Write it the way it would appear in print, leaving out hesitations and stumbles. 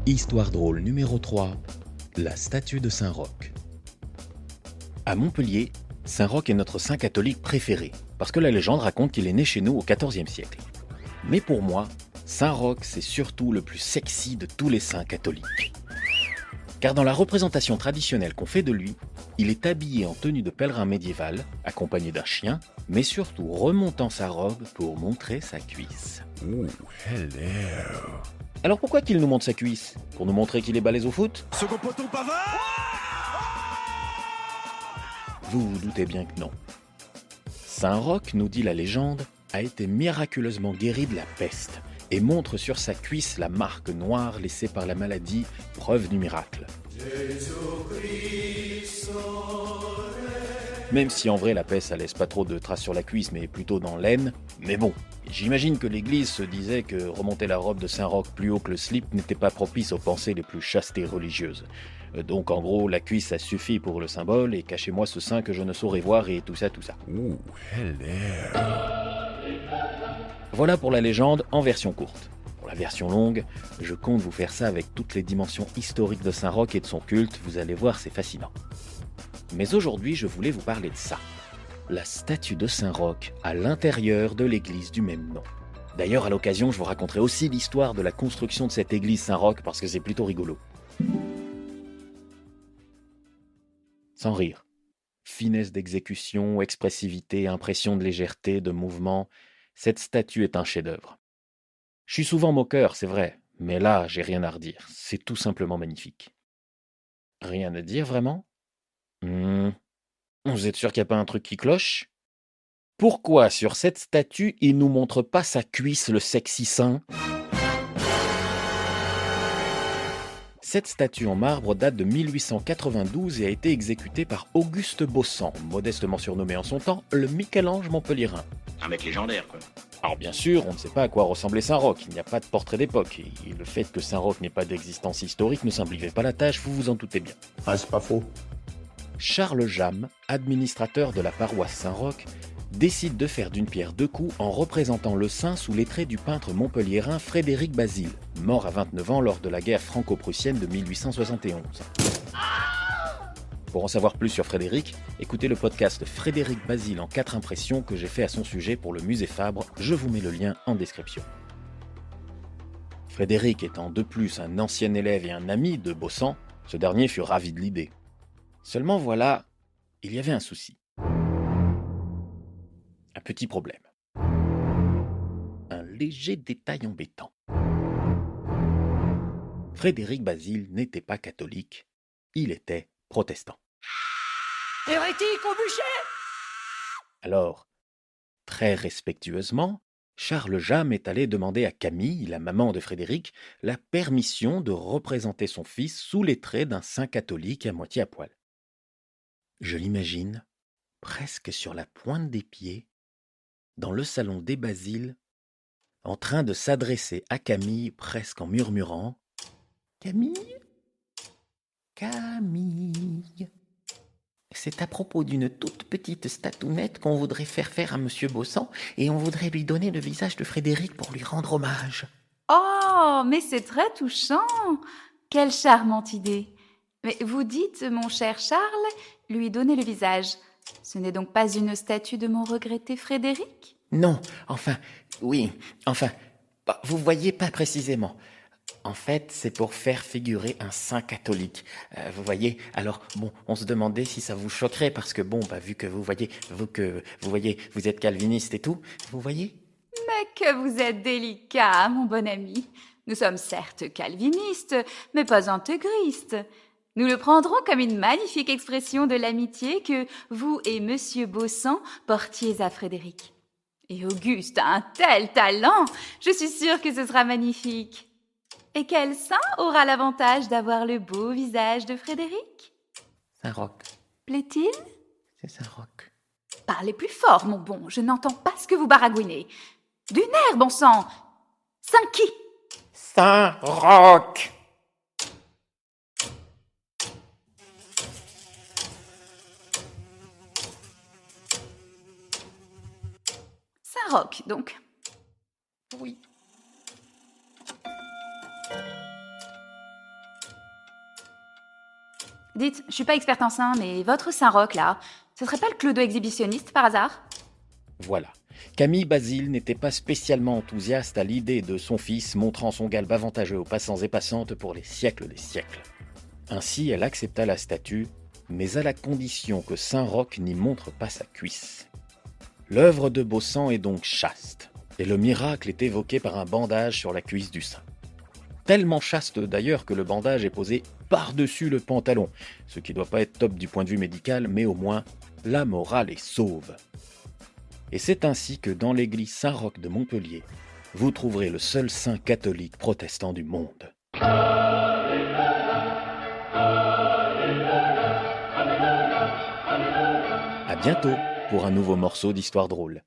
Histoire drôle numéro 3, la statue de Saint-Roch. À Montpellier, Saint-Roch est notre saint catholique préféré, parce que la légende raconte qu'il est né chez nous au XIVe siècle. Mais pour moi, Saint-Roch, c'est surtout le plus sexy de tous les saints catholiques. Car dans la représentation traditionnelle qu'on fait de lui, il est habillé en tenue de pèlerin médiéval, accompagné d'un chien, mais surtout remontant sa robe pour montrer sa cuisse. Ooh, hello. Alors pourquoi qu'il nous montre sa cuisse? Pour nous montrer qu'il est balèze au foot? Second poteau Pavard. Vous vous doutez bien que non. Saint-Roch, nous dit la légende, a été miraculeusement guéri de la peste et montre sur sa cuisse la marque noire laissée par la maladie, preuve du miracle. Même si en vrai la peste ça laisse pas trop de traces sur la cuisse mais plutôt dans l'aine, mais bon, j'imagine que l'église se disait que remonter la robe de Saint-Roch plus haut que le slip n'était pas propice aux pensées les plus chastes et religieuses. Donc en gros, la cuisse ça suffit pour le symbole et cachez-moi ce saint que je ne saurais voir et tout ça. Ooh, hello. Voilà pour la légende en version courte. Pour la version longue, je compte vous faire ça avec toutes les dimensions historiques de Saint-Roch et de son culte, vous allez voir c'est fascinant. Mais aujourd'hui je voulais vous parler de ça. La statue de Saint-Roch à l'intérieur de l'église du même nom. D'ailleurs à l'occasion je vous raconterai aussi l'histoire de la construction de cette église Saint-Roch parce que c'est plutôt rigolo. Sans rire. Finesse d'exécution, expressivité, impression de légèreté, de mouvement, cette statue est un chef-d'œuvre. Je suis souvent moqueur, c'est vrai, mais là, j'ai rien à redire, c'est tout simplement magnifique. Rien à dire, vraiment? Vous êtes sûr qu'il n'y a pas un truc qui cloche? Pourquoi, sur cette statue, il nous montre pas sa cuisse, le sexy saint? Cette statue en marbre date de 1892 et a été exécutée par Auguste Bossant, modestement surnommé en son temps le Michel-Ange montpelliérain. Un mec légendaire, quoi. Alors bien sûr, on ne sait pas à quoi ressemblait Saint-Roch, il n'y a pas de portrait d'époque, et le fait que Saint-Roch n'ait pas d'existence historique ne simplifiait pas la tâche, vous vous en doutez bien. Ah, c'est pas faux. Charles Jamme, administrateur de la paroisse Saint-Roch, décide de faire d'une pierre deux coups en représentant le saint sous les traits du peintre montpelliérain Frédéric Bazille, mort à 29 ans lors de la guerre franco-prussienne de 1871. Pour en savoir plus sur Frédéric, écoutez le podcast Frédéric Bazille en 4 impressions que j'ai fait à son sujet pour le musée Fabre, je vous mets le lien en description. Frédéric étant de plus un ancien élève et un ami de Bossant, ce dernier fut ravi de l'idée. Seulement voilà, il y avait un souci. Un petit problème. Un léger détail embêtant. Frédéric Bazille n'était pas catholique, il était protestant. Hérétique au bûcher! Alors, très respectueusement, Charles Jamme est allé demander à Camille, la maman de Frédéric, la permission de représenter son fils sous les traits d'un saint catholique à moitié à poil. Je l'imagine, presque sur la pointe des pieds, dans le salon des Basiles, en train de s'adresser à Camille presque en murmurant « Camille, Camille, c'est à propos d'une toute petite statounette qu'on voudrait faire à Monsieur Bossant et on voudrait lui donner le visage de Frédéric pour lui rendre hommage. » Oh, mais c'est très touchant. Quelle charmante idée. Mais vous dites, mon cher Charles, lui donner le visage. Ce n'est donc pas une statue de mon regretté Frédéric? Non, vous voyez pas précisément. En fait, c'est pour faire figurer un saint catholique. Vous voyez, alors bon, on se demandait si ça vous choquerait parce que bon, vu que vous êtes calviniste et tout, vous voyez? Mais que vous êtes délicat, mon bon ami. Nous sommes certes calvinistes, mais pas intégristes. Nous le prendrons comme une magnifique expression de l'amitié que vous et Monsieur Bossant portiez à Frédéric. Et Auguste a un tel talent, je suis sûre que ce sera magnifique. Et quel saint aura l'avantage d'avoir le beau visage de Frédéric? Saint-Roch, Plaît-il? c'est Saint-Roch. Parlez plus fort, mon bon, je n'entends pas ce que vous baragouinez. Du nerf, bon sang! Saint qui? Saint-Roch! Saint-Roch, donc. Oui. Dites, je suis pas experte en saint, mais votre Saint-Roch, là, ce serait pas le clodo exhibitionniste, par hasard? Voilà. Camille Basile n'était pas spécialement enthousiaste à l'idée de son fils montrant son galbe avantageux aux passants et passantes pour les siècles des siècles. Ainsi, elle accepta la statue, mais à la condition que Saint-Roch n'y montre pas sa cuisse. L'œuvre de Baussan est donc chaste, et le miracle est évoqué par un bandage sur la cuisse du saint. Tellement chaste d'ailleurs que le bandage est posé par-dessus le pantalon, ce qui doit pas être top du point de vue médical, mais au moins, la morale est sauve. Et c'est ainsi que dans l'église Saint-Roch de Montpellier, vous trouverez le seul saint catholique protestant du monde. À bientôt pour un nouveau morceau d'histoire drôle.